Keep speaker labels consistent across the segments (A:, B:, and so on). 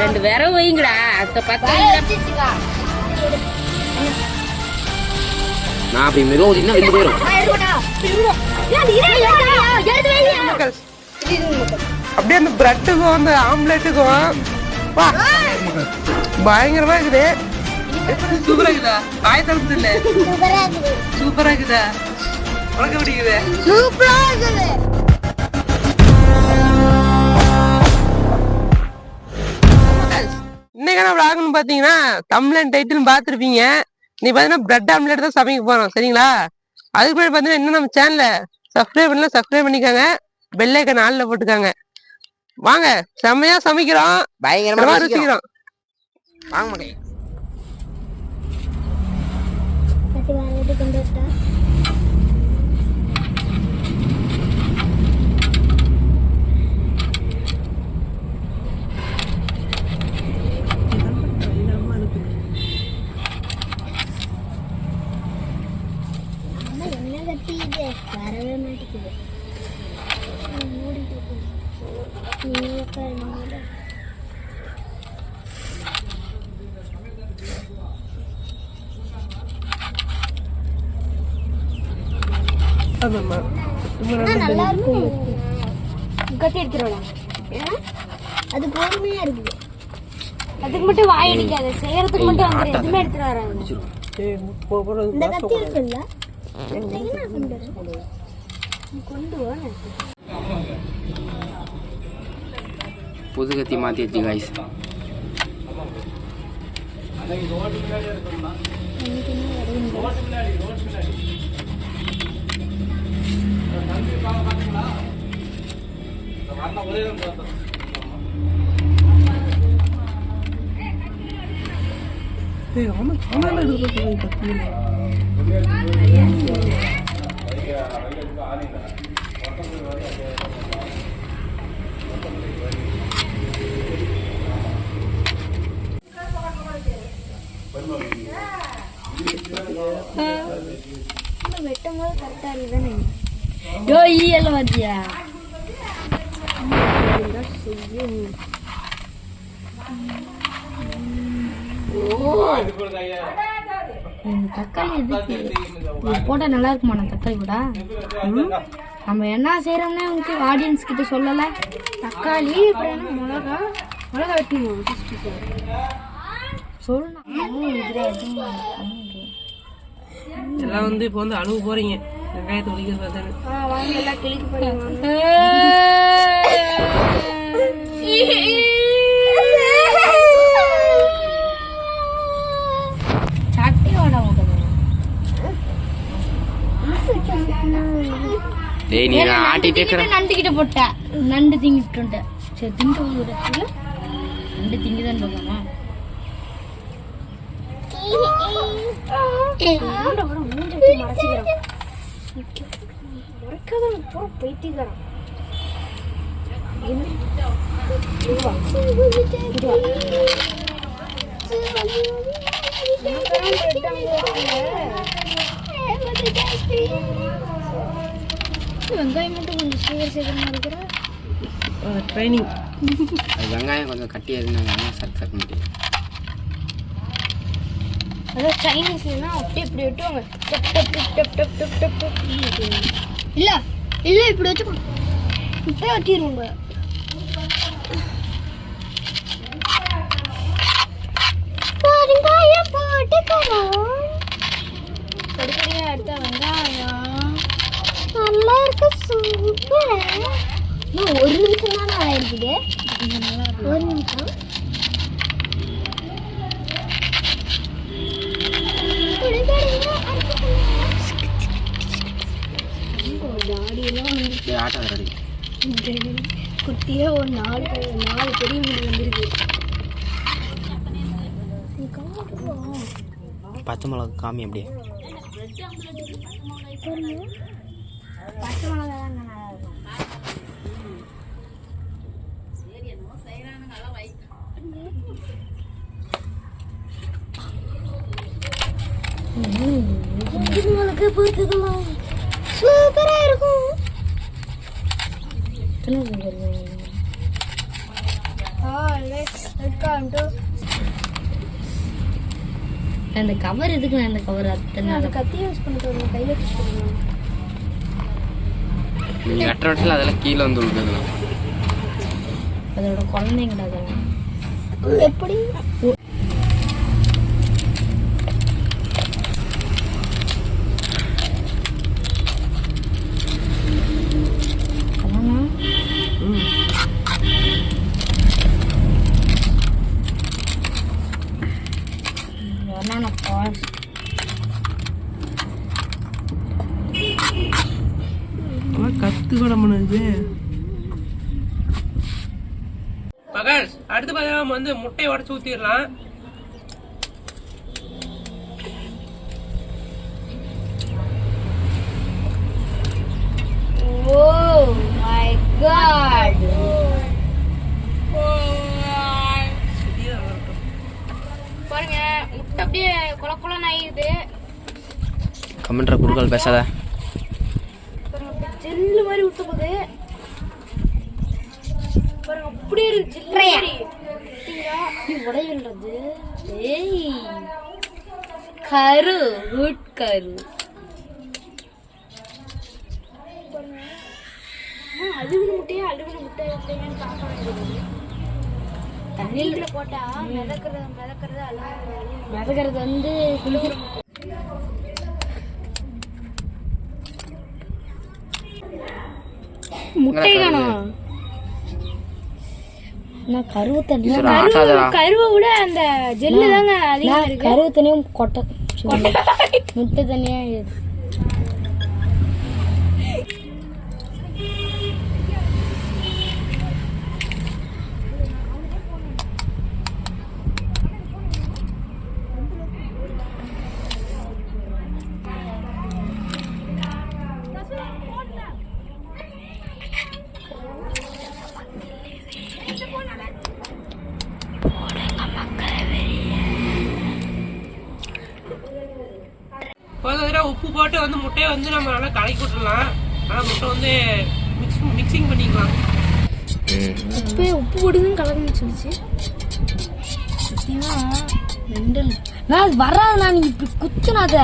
A: ரெண்டு விரவு வைங்கடா. அத பார்த்தா
B: நான் அப்படி மெதுவா ஊதினா வெளிய போயிடும்.
C: அப்படியே அந்த பிரெட்டுக்கும் அந்த ஆம்லெட்டுக்கும் பயங்கரமா இருக்குது. சூப்பரா இருக்குதா? காய் தரது இல்ல சூப்பரா இருக்குதா? உனக்கு பிடிக்குது?
D: சூப்பரா இருக்குது.
C: இன்னைக்கான vlogனு பாத்தீங்கன்னா தம்ப்லைன் டைட்டில் பாத்துருப்பீங்க. நீ பாத்தீங்கன்னா பிரெட் ஆம்லெட் தான் சமைக்க போறோம். சரிங்களா? அதுக்கு முன்னாடி பாத்தீங்கன்னா இன்னும் நம்ம சேனலை சப்ஸ்கிரைப் பண்ணல, சப்ஸ்கிரைப் பண்ணிக்காங்க. பெல் ஐக்கான் ஆல்ல போட்டுக்காங்க. வாங்க செம்மையா சமைக்கிறோம்,
B: பயங்கரமா
C: ருசிக்கிறோம்.
B: வாங்க மகே.
D: வரவே மாட்டேங்குது. நல்லா இருக்கும். கத்தி எடுத்துருவாங்க. அது பொறுமையா இருக்குது. அதுக்கு மட்டும் வாய் அடிக்காது, செய்யறதுக்கு மட்டும் வந்து எதுவுமே எடுத்துட்டு வராது. இந்த கத்தி இருக்குல்ல, கொண்டு வா.
B: புது கத்தி மாத்தியாச்சு गाइस.
D: வெட்டும்போது கரெக்டா இருக்குதானே?
A: யோ ஈயல்ல வந்தியா? தக்காளி போட்டா நல்லா இருக்குமா? தக்காளி கூட நம்ம என்ன செய்யறோம்னே உங்களுக்கு ஆடியன்ஸ் கிட்ட சொல்லல.
D: தக்காளி மிளகா வெட்டணும் சொல்லணும்.
C: எல்லாம் வந்து இப்போ வந்து அணுகு போறீங்க. வெங்காயத்தை ஒழிக்க பார்த்தேன்னு
D: வாங்க எல்லாம் கிளிக்கு போடுவாங்க.
B: டேய் நீ ஆட்டி பேக்கற
A: நண்டு கிட்ட போட்ட நண்டு திங்கிட்டு. சரி திங்க போறதுல நண்டு திங்கதான் போகணும். வெங்காயம் மட்டும் கொஞ்சம் சீக்கிரமா இருக்கிற
C: ட்ரைனிங்.
B: வெங்காயம் கொஞ்சம் கட்டியா இருந்தாங்க சட் சட் பண்ணி.
D: அதான் சைனீஸ்லனா அப்படியே இப்படி வெட்டுவாங்க. டப் டப் டப் டப் டப் டப் டப். இல்ல இல்ல இப்படி வெச்சு இப்படி வெட்டிடுவாங்க. வெங்காயம் போட்டுக்கறோம். கடிக்கடியா எடுத்த வெங்காயம் நல்லா இருக்கு. சூப்பர். இன்னும் ஒரு நிமிஷம் தான் ஆயிருக்குது. ஒரு நிமிஷம். குட்டியே ஒரு நாலு பெரிய மீன் வந்துருக்கு.
B: பச்சை மிளகா காமி அப்படியே.
D: பச்சை மிளகா தான் நல்லா இருக்கும். மிளகு போட்டுக்கலாம். சூப்பரா இருக்கும்.
A: எத்தனை இருக்கு? அந்த கவர் எதுக்கு? நான் இந்த கவர் அத்தனை
D: கத்தி யூஸ் பண்ணிட்டு கையில
B: நீங்க கட்டுற இடத்துல அதெல்லாம் கீழே வந்து விழுதுங்களா?
A: அதோட குழந்தைங்கடா அதெல்லாம்.
D: எப்படி
C: கத்து கூட பண்ணுது மகள். அடுத்து பார்த்தா நம்ம வந்து முட்டையை உடச்சு ஊத்திடலாம்.
D: Oh my god. பாருங்க முட்டை அப்படியே கொல கொலன்னு ஆயிடுது.
B: கமெண்ட்ற குறுக்கால் பேசாத.
D: ஜெல்லு மாதிரி ஊத்த போகுது பாருங்க. அப்படியே இருக்கு ஜெல்லு மாதிரி.
A: நீ உடையன்றது. ஏய் கரு குட் கரு.
D: அழுகுன முட்டையான்னு பார்க்க வேண்டியது. தண்ணியில போட்டா மிதக்கிறது அழுகுறது.
A: மிதக்கிறது வந்து
D: முட்டை காணோம்.
A: நான் கருவு தண்ணி
D: கருவை விட அந்த ஜெல்லு தாங்க அதிகமா இருக்கு.
A: கருவு தண்ணியும் கொட்டை முட்டை தண்ணியா
C: உப்பு போட்டு வந்து முட்டையை வந்து நம்ம நல்லா கலக்கி விட்டுலாம். ஆனா முட்டை வந்து மிக்சிங் பண்ணிக்கலாம்.
D: உப்பு போடுதுன்னு கலந்து சொல்லிச்சு.
A: நான் அது வராது. நான் நீங்க இப்படி குத்துனாத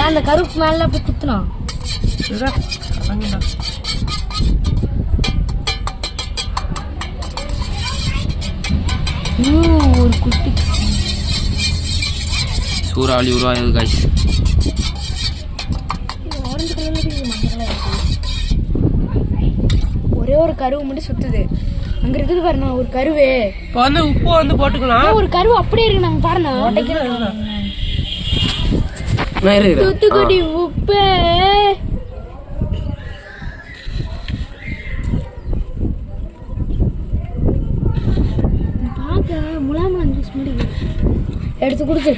A: அந்த கருப்பு மேல அப்படி குத்துனா ஒரு குட்டி
B: சூறாவளி உருவாகுது காய்ஸ்.
D: ஆரஞ்சு கலர்ல ஒரே ஒரு கருவு மட்டும் சுத்துது. அங்க இருக்குது பாருங்க ஒரு கருவு.
C: இப்போ வந்து உப்பு வந்து போட்டுக்கலாம்.
D: ஒரு கருவு அப்படியே இருக்கு. நாங்க பாருங்க தூத்துக்குடி உப்பு. பாக்க முலாமலம் ஜூஸ் மாதிரி
A: எடுத்து கொடுத்து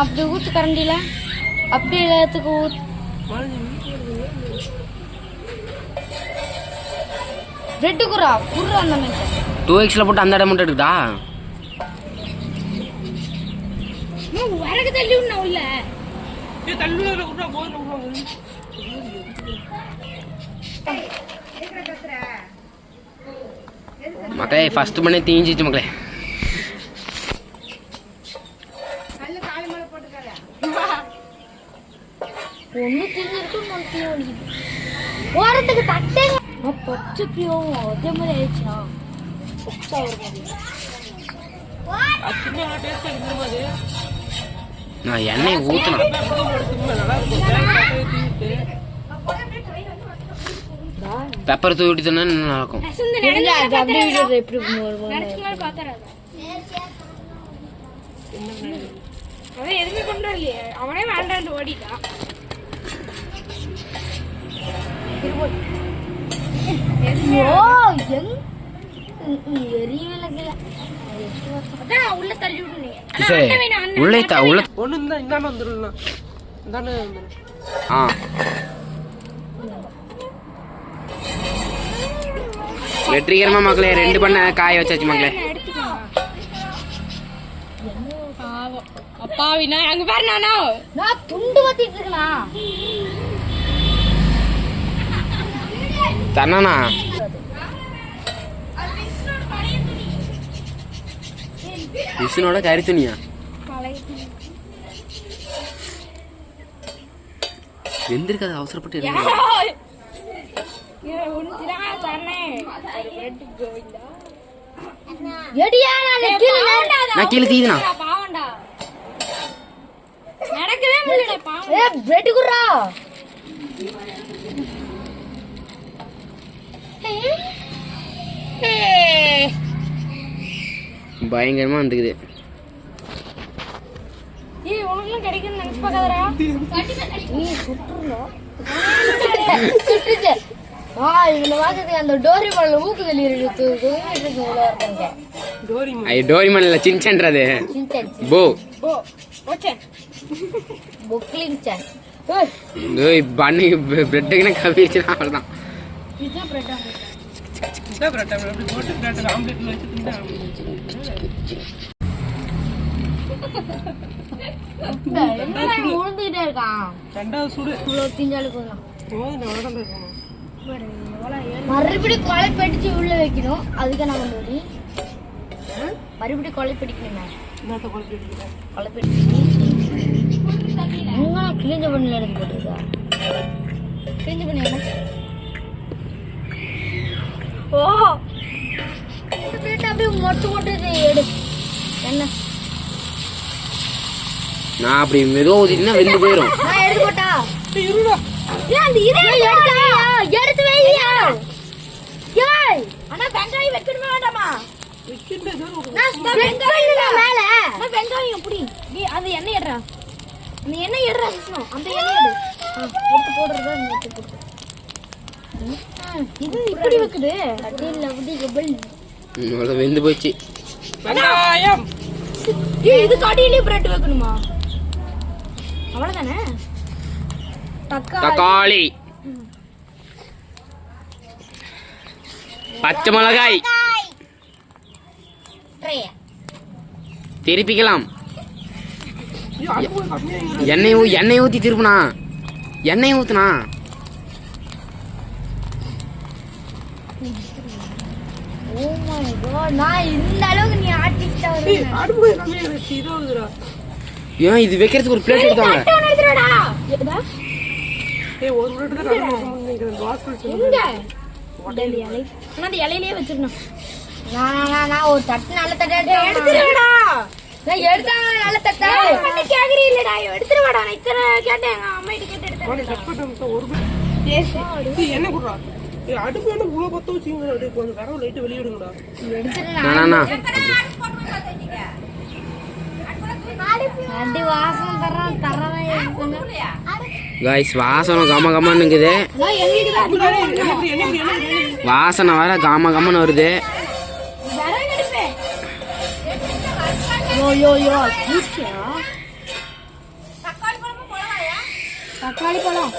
A: அப்படி ஊத்து கரண்டில. அப்படி எல்லாத்துக்கு ஊத்து. ரெட்டு குரா குர்ரா அந்த மாதிரி
B: 2x போட்டு அந்த இடம் மட்டும் எடுக்குதா?
D: வரகு தள்ளி விடணும் உள்ள.
B: மக்களே ஃபர்ஸ்ட் பண்ணி தீஞ்சிச்சு மக்களே.
A: ஒண்ணு தீஞ்சிருக்கு ஓரத்துக்கு தட்டே பச்சைப்பியும் அதே மாதிரி ஆயிடுச்சா.
B: நான் எண்ணெய் ஊற்றணும். பெப்பர் தூவி விட்டு நல்லா இருக்கும்.
D: எதுவுமே கொண்டு வரலையே. அவனே வேண்டாம் ஓடிட்டான். உள்ள தள்ளி விடுங்க.
B: உள்ளே உள்ள
C: ஒண்ணு இந்தானே வந்துடலாம். இந்தானே
B: ஆ வெற்றிகரமா மக்களே 2 பண்ண காய வச்சாச்சு மக்களே.
D: அப்பாவினா அங்க பாரு நான் துண்டு வத்திட்டு இருக்கேன்.
B: தண்ணனா விஷ்ணுவோட கறி துணியா வெந்திருக்காது அவசரப்பட்டு நான் கீழே தீதுனா
D: நடக்கவே முடியல.
B: பயங்கரமா வந்துக்குது.
D: உனக்குலாம் கிடைக்குன்னு நினைச்சு பார்க்காதடா. அந்த டோரிமான்ல ஊக்குதலி இருக்கு.
B: டோரிமான் இல்ல சின்சன்றது. போ பண்ணுக்கு பிரெட்டுக்குன்னு கவிச்சுனா அவ்வளோதான்.
D: உழுந்துகிட்டே இருக்கான். மறுபடியும் கொலை படிச்சு உள்ள வைக்கணும். அதுக்கு நம்ம மறுபடியும் கொலை படிக்கணும். கொலை படிச்சு கிழிஞ்ச பண்ணில எடுத்து போட்டுருக்கா. கிழிஞ்ச பண்ணி ஓ அப்படியே மொட்டு மொட்டு எடு. என்ன
B: நான் அப்படி மெதுவா ஊத்தினா வெந்து போயிடும்.
D: நான் எடுத்து போட்டா எடுத்து வையா. ஆனா வெங்காயம் வைக்கணுமா வேண்டாமா? வெங்காயம் புடி. அது எண்ணெய் எடுறா. நீ எண்ணெய் எடுறா விஷ்ணு. அந்த எண்ணெய் எடு. எடுத்து போடுறதா எடுத்து போடு. இது இப்படி வைக்குது. அடியில் அப்படி கபல்
B: வெந்து போச்சு.
C: வெங்காயம்
D: இது கடியிலே பிரெட் வைக்கணுமா? அவ்வளவுதானே.
B: தக்காளி, பச்சை மிளகாய் திருப்பிக்கலாம். எண்ணெய் ஊத்தி திருப்பினா எண்ணெய் ஊத்துனா
D: நான் இந்த அளவுக்கு நீ ஆட்டிட்டா
B: ஏன் இது வைக்கிறதுக்கு ஒரு பிளேட் எடுத்தாங்க.
D: இலையிலேயே வச்சிருந்தோம். ஒரு தட்டு நல்ல தட்டா எடுத்துருவாடா. எடுத்தாங்க நல்ல தட்டா கேக்குறீங்களா? எடுத்துருவாடா. நான் இத்தனை கேட்டேன். எங்க அம்மா கிட்ட கேட்டு எடுத்தேன்.
C: என்ன குடுறா அடுப்பு என்ன புளோ பத்த வச்சுங்க. கொஞ்சம் கரவு லைட் வெளிய விடுங்கடா.
D: அடி வாசம் தரவே
B: गाइस வாசனை கம கமன்னு இருக்குது. வாசனை வர கம கமன்னு வருது.
D: யோ யோ யோ தக்காளி பழம்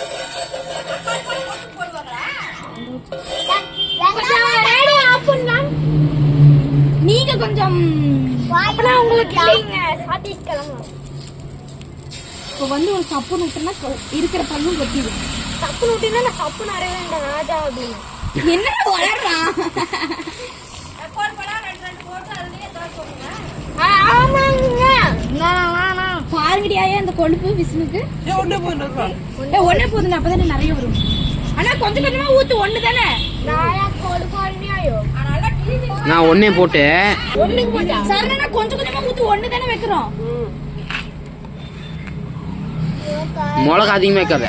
D: நீங்க கொஞ்சம் உங்களுக்கு இப்போ வந்து ஒரு சப்பு நுட்டுனா இருக்கிற பல்லும் கொட்டிடும். சப்பு நுட்டினா நான் சப்பு நிறைய வேண்டாம் ராஜா அப்படின்னு என்ன வளர்றான். பாருங்கடியா இந்த கொழுப்பு விஷ்ணுக்கு ஒன்னே போதுங்க. அப்பதானே நிறைய வரும். ஆனா கொஞ்சம் கொஞ்சமா ஊத்து. ஒண்ணு தானே
B: நான் ஒன்னே போட்டு
D: சரணா கொஞ்சம் கொஞ்சமா ஊத்து. ஒண்ணு தானே வைக்கிறோம்.
B: மிளகா அதிகமா வைக்காத.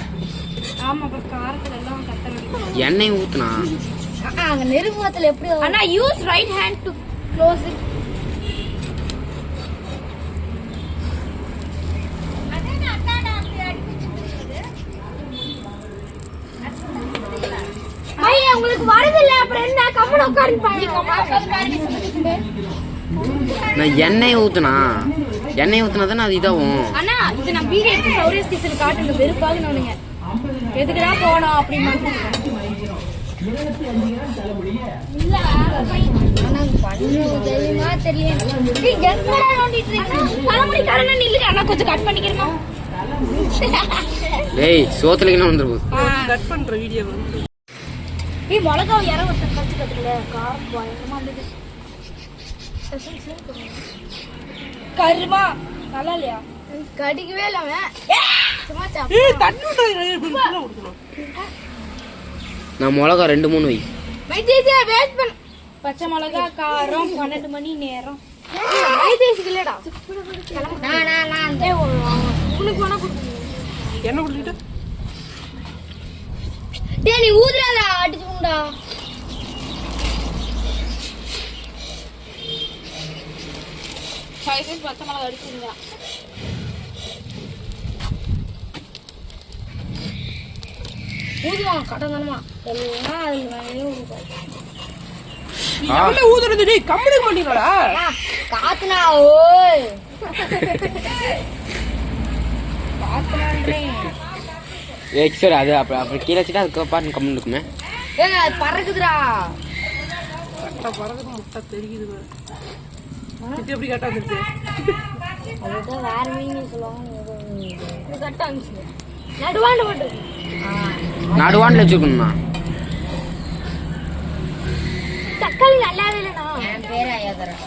D: ஆமா காரத்துல எல்லாம் கட்ட
B: எண்ணெய் ஊத்துனா
D: அங்க நெருப்புல எப்படி அண்ணா use right hand to close it. ஐயா உங்களுக்கு வரது இல்ல. அப்புறம் என்ன கம்மன உட்கார்ந்து
B: நான் எண்ணெய் ஊத்துனா தானே அது இதாகும்.
D: அண்ணா இது நான் வீடியோ எடுத்து சௌரியஸ் டீச்சர் காட்டுங்க. வெறுப்பாக நானுங்க எதுக்குடா போனோம் அப்படின்னு தெரியுமா தெரியல கொஞ்சம் கட் பண்ணிக்கிறோம்.
B: டேய் சோத்துல என்ன வந்துரும்
C: கட் பண்ற வீடியோ
D: மிளகா யாரோ ஒருத்தர் கடிச்சு கட்டுல காரம் பயங்கரமா இருந்தது. கருமா நல்லா இல்லையா? கடிக்கவே இல்ல அவன். சும்மா
B: நான் மிளகா 2-3 வை.
D: வேஸ்ட் பண்ண. பச்சை மிளகா காரம் 12 மணி நேரம். மைதேசிக்கு இல்லடா. நான் உனக்கு வேணா கொடுக்கணும்.
C: என்ன குடிச்சிட்டு
D: டேய் நீ ஊதுறாதா அடிச்சுடா. சைஸ் பச்சை மிளகா அடிச்சுங்க. ஊதுமா கடங்கனமா எல்லாம் அதுல மேலே ஊதுறா.
C: எவ்வளவு ஊதுறது டேய் கம்பெனி பண்ணிடா.
D: காத்துனா ஓய். காத்துனான்றே.
B: சரி அது அப்படி கீழே வச்சுட்டா அதுக்கு பாட்டு கம்மி இருக்குமே.
D: அது பறக்குதுடா.
C: பறக்குது முட்டை தெரியுது இது எப்படி கட்டா வந்துருச்சு?
D: அதுதான் வேற மீனிங் சொல்லுவாங்க. இது கட்டா இருந்துச்சு. நடுவாண்ட போட்டு
B: நடுவாண்டில் வச்சுக்கணும்ண்ணா.
D: தக்காளி நல்லா இல்லைண்ணா. என் பேர் ஐயாதரன்.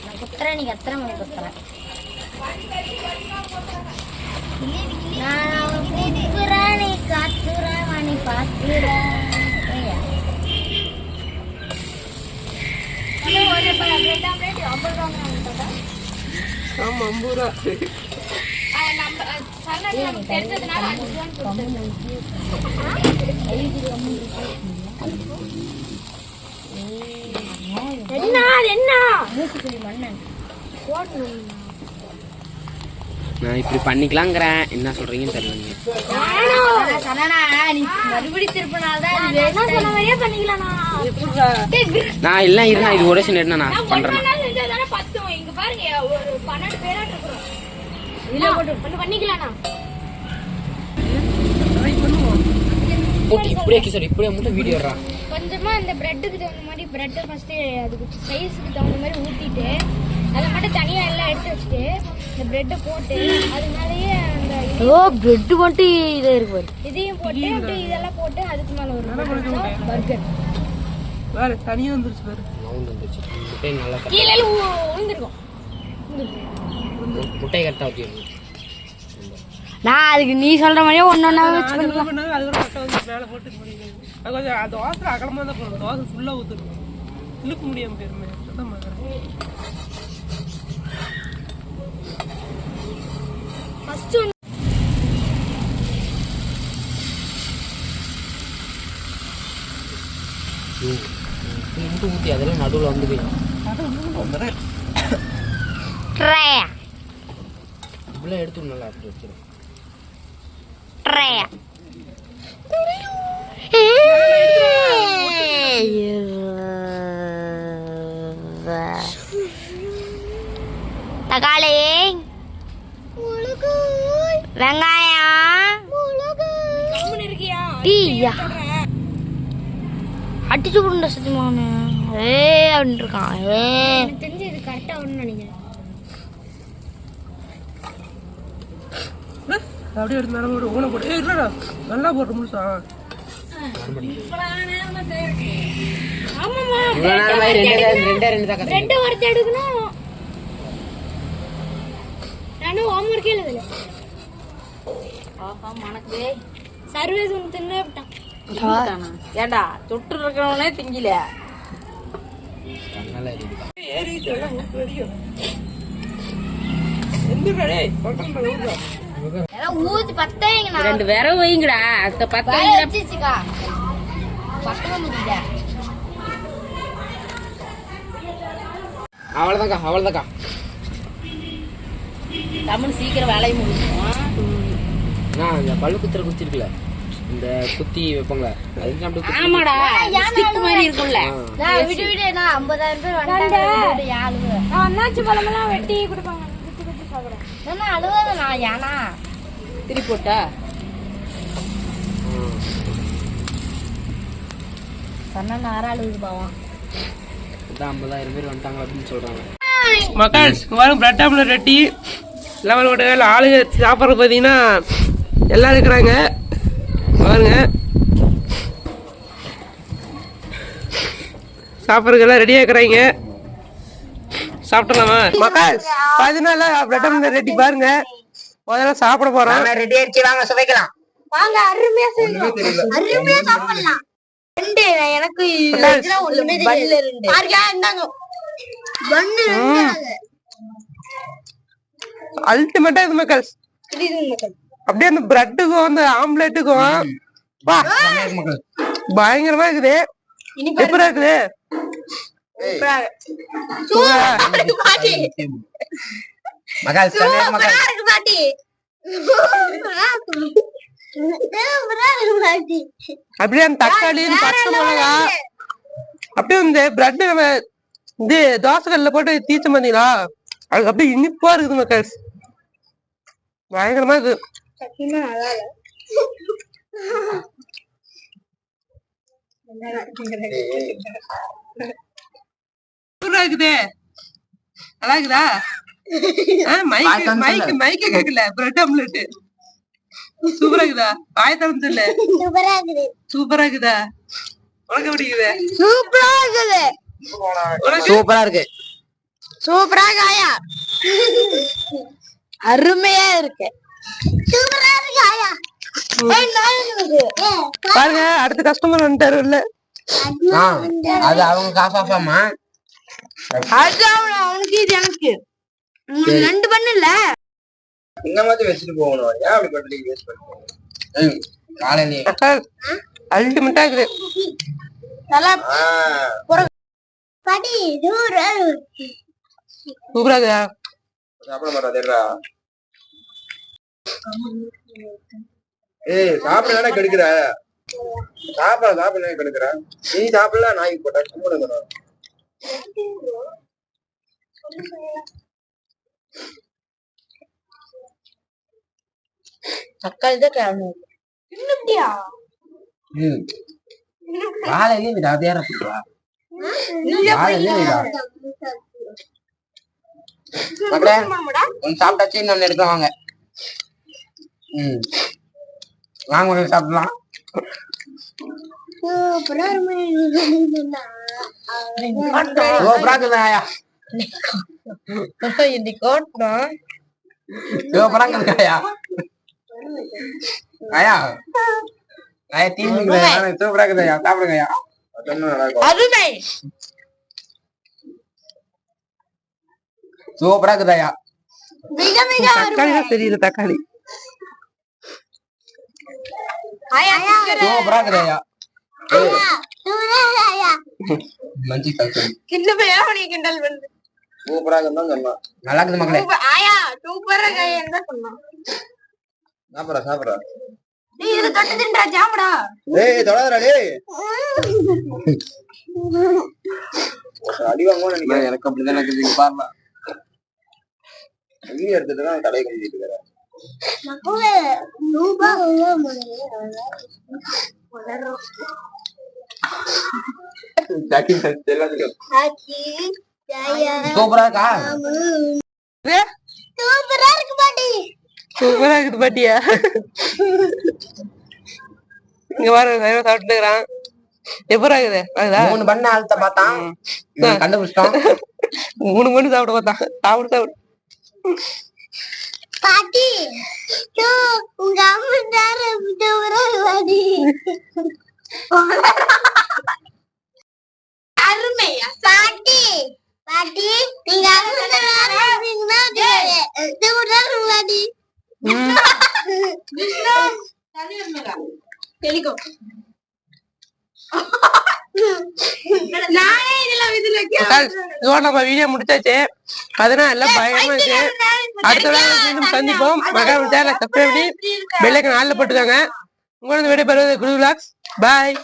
D: நான் குத்துறேன், நீ கத்துற மணி குத்துறேன். நான் குத்துறேன், நீ கத்துற மணி பாத்துற.
C: ஆமா 50 ரூபா.
B: நான் இப்படி பண்ணிக்கலாங்கிறேன். என்ன சொல்றீங்கன்னு தெரியல. நான் எல்லாம் இருந்தா இது உடச்சு நேரம் நான் பண்றேன். இப்படியே மட்டும் வீடியோ
D: கொஞ்சமா அந்த பிரெட்டுக்கு தகுந்த மாதிரி பிரெட்டை ஃபர்ஸ்ட் அதுக்கு சைஸுக்கு தகுந்த மாதிரி ஊத்திட்டு அதை மட்டும் தனியா எல்லாம் எடுத்து வச்சுட்டு இந்த பிரெட்டை போட்டு அது மேலேயே அந்த பிரெட் மட்டும் இதே இருக்கு இதையும் போட்டு அப்படி இதெல்லாம் போட்டு அதுக்கு மேல ஒரு பர்கர்
C: வேற தனியா வந்துருச்சு பாரு.
D: கீழே விழுந்துருக்கும்.
B: முட்டை கரெக்டா ஊற்றிடணும்.
D: நான் அதுக்கு நீ சொல்ற மாதிரியே ஒன்னொன்னா வச்சு
C: அது கூட கட்ட வந்து மேலே போட்டு பண்ணிடுது. அது கொஞ்சம் தோசை அகலமாக தான் போகணும். தோசை ஃபுல்லாக ஊற்றணும். இழுக்க முடியாமல் போயிருமே. அதான் பார்க்குறேன்.
D: ஃபர்ஸ்ட்
B: ஊற்றி அதெல்லாம் நடுவில் வந்து போய் இவ்வளோ எடுத்து நல்லா அப்படி வச்சிடும்.
D: தக்காளி வெங்காயம் அடிச்சு கொடுண்ட சத்தியமான அப்படின்னு இருக்கான். தெரிஞ்சு இது கரெக்டா ஒண்ணு நினைக்கிறேன்.
C: அப்படியே எடுத்து மேலே போட்டு ஊனை போட்டு இல்லைடா நல்லா போட்டு முழுசா.
D: ரெண்டு வாரத்தை எடுக்கணும். நானும் ஹோம்ஒர்க்கே எழுதல. மனக்கு சர்வீஸ் ஒன்று தின்னு விட்டான்.
A: ஏண்டா தொட்டு இருக்கிறவனே திங்கல.
D: ஊத்தி பத்தைங்க
A: ரெண்டு விரவு வைங்கடா. அந்த பத்த
B: அவ்வளோதாக்கா அவ்வளோதாக்கா.
A: தமிழ் சீக்கிரம் வேலையை முடிச்சுவோம்.
B: இந்த பல்லு குத்துற குத்தி இருக்குல்ல, இந்த குத்தி வைப்பாங்களா அதுக்கு.
A: ஆமாடா ஸ்டிக் மாதிரி இருக்கும்ல.
D: விடு விடு நான் 50,000 பேர் வந்தாங்க. நான் அண்ணாச்சி பழமெல்லாம் வெட்டி கொடுப்பாங்க. சாப்பிடுறேன் அழுவாத நான் ஏனா
A: திரி போட்டா சொன்னா ஆறாளுக்கு பாவம்.
B: அதான் 50,000 பேர் வந்துட்டாங்க அப்படின்னு சொல்றாங்க.
C: மக்கள் வரும் பிரெட் ஆம்லெட் ரெட்டி லெவலோட ஆளுங்க சாப்பிட்றது பார்த்தீங்கன்னா எல்லாம் இருக்கிறாங்க பாருங்க. சாப்பிட்றதுக்கெல்லாம் ரெடியாக இருக்கிறாங்க. சாப்பிடலாமா மக்கள்? 14 பிரெட் ஆம்லெட் ரெட்டி பாருங்க. முதல்ல சாப்பிட போறோம்.
B: ரெடி ஆயிடுச்சு, வாங்க சுவைக்கலாம்.
D: வாங்க, அருமையா செய்யலாம், அருமையா சாப்பிடலாம். ரெண்டு எனக்கு ஒண்ணுமே தெரியல.
C: அல்டிமேட்டா இது மக்கள். அப்படியே அந்த பிரெட்டுக்கும் அந்த ஆம்லெட்டுக்கும் பயங்கரமா இருக்குது. எப்படா இருக்குது? அப்படியே அந்த தக்காளி பச்சை மிளகா அப்படியே இந்த பிரெட் நம்ம இது தோசை கல்ல போட்டு தீச்ச பாத்தீங்களா, அது அப்படியே இனிப்பா இருக்குது மக்கள். பயங்கரமா இருக்கு. இருக்குது நல்லா இருக்குதா? மைக்க கேக்கல. பிரெட் ஆம்லெட் சூப்பரா இருக்குதா? வாய திறந்து இல்ல சூப்பரா இருக்குதா? உனக்கு எப்படி இருக்குது?
D: சூப்பரா இருக்குது.
B: சூப்பரா இருக்கு.
D: சூப்பரா காயா, அருமையா இருக்கு. சூப்பரா இருக்கு காயா.
C: பாருங்க அடுத்த கஸ்டமர் வந்துட்டாரு இல்ல.
B: அது அவங்க காசு ஆஃபாமா.
D: அது அவனுக்கு இது எனக்கு ரெண்டு பண்ணு இல்ல.
B: இந்த மாதிரி வச்சுட்டு போகணும். ஏன் அப்படி பண்றீங்க? வேஸ்ட் பண்ணுங்க. காலையிலே
C: அல்டிமேட்டா இருக்குது.
D: நல்லா படி சூப்பரா
C: இருக்குதா?
B: சாப்பிட மாட்டாதேடா. ஏய் சாப்பிடலனா கெடுக்குற. சாப்பிடலனா கெடுக்குற. நீ சாப்பிடல நாய்க்கு போட்டா சும்மா.
D: தக்காளி தான் காரணம். இன்னும்டியா?
B: காலையிலே விட அதே ரப்பிடுவா. காலையிலே விட. மக்களே ஒன்னு சாப்பிட்டாச்சு, இன்னொன்னு எடுத்து வாங்க. வாங்க ஒரு சாப்பிடலாம்.
D: சூப்பரா
B: இருக்குதாயா?
D: இன்னைக்கு ஓட்டணும்.
B: சூப்பரா இருக்குதாயா? ஆயா ஆயா தீனிங்க சூப்பரா இருக்குதாயா? சாப்பிடுங்கய்யா.
D: அருமை.
B: சூப்பரா இருக்குதாயா?
D: மிக மிக
C: தக்காளி தான் தெரியல. தக்காளி
B: சூப்பரா இருக்குதாயா?
D: சூப்பரா
B: மஞ்சி கல்ச்சர்
D: கிண்டல் பண்ணு.
B: சூப்பரா இருக்குதான் சொன்னா. நல்லா இருக்குது மக்களே.
D: ஆயா சூப்பரா கையன்னு தான் சொன்னான்.
B: சாப்பிடா.
D: நீ இது தொட்டு தின்றா சாப்பிடா.
B: ஏய் தொடாதடா டேய். அடி வாங்குவோன்னு நினைக்கிறேன். எனக்கு அப்படிதான் இருக்குது. இங்க பாருடா. வீடியோ எடுத்துட்டு தான் கடையை கட்டிட்டு இருக்கறேன்.
D: மக்களே ரூபா
B: சூப்பரா இருக்கா?
D: சூப்பரா இருக்கு பாட்டி.
C: சூப்பரா இருக்குது பாட்டியா? இங்க பாருங்க சாப்பிட்டு இருக்கிறான். எப்பரா இருக்குது?
B: 3 பண்ண ஆள்கிட்ட பார்த்தான், கண்டுபிடிச்சிட்டோம்.
C: 3 மணி சாப்பிட பார்த்தான். சாப்பிடு
D: பாட்டி. உங்க அம்மா அருமையா பாட்டி. பாட்டி நீங்க
C: நம்ம வீடியோ முடிச்சாச்சு. அதனால எல்லாம் பயங்கரமா இருக்கு. அடுத்த மீண்டும் சந்திப்போம். மகாவின் சேனலை சப்ஸ்கிரைப் பண்ணி பெல் ஐகான் ஆல்ல போட்டுக்கோங்க. உங்களோட வீடியோ பெறுவது குரு விலாக்ஸ். பாய்.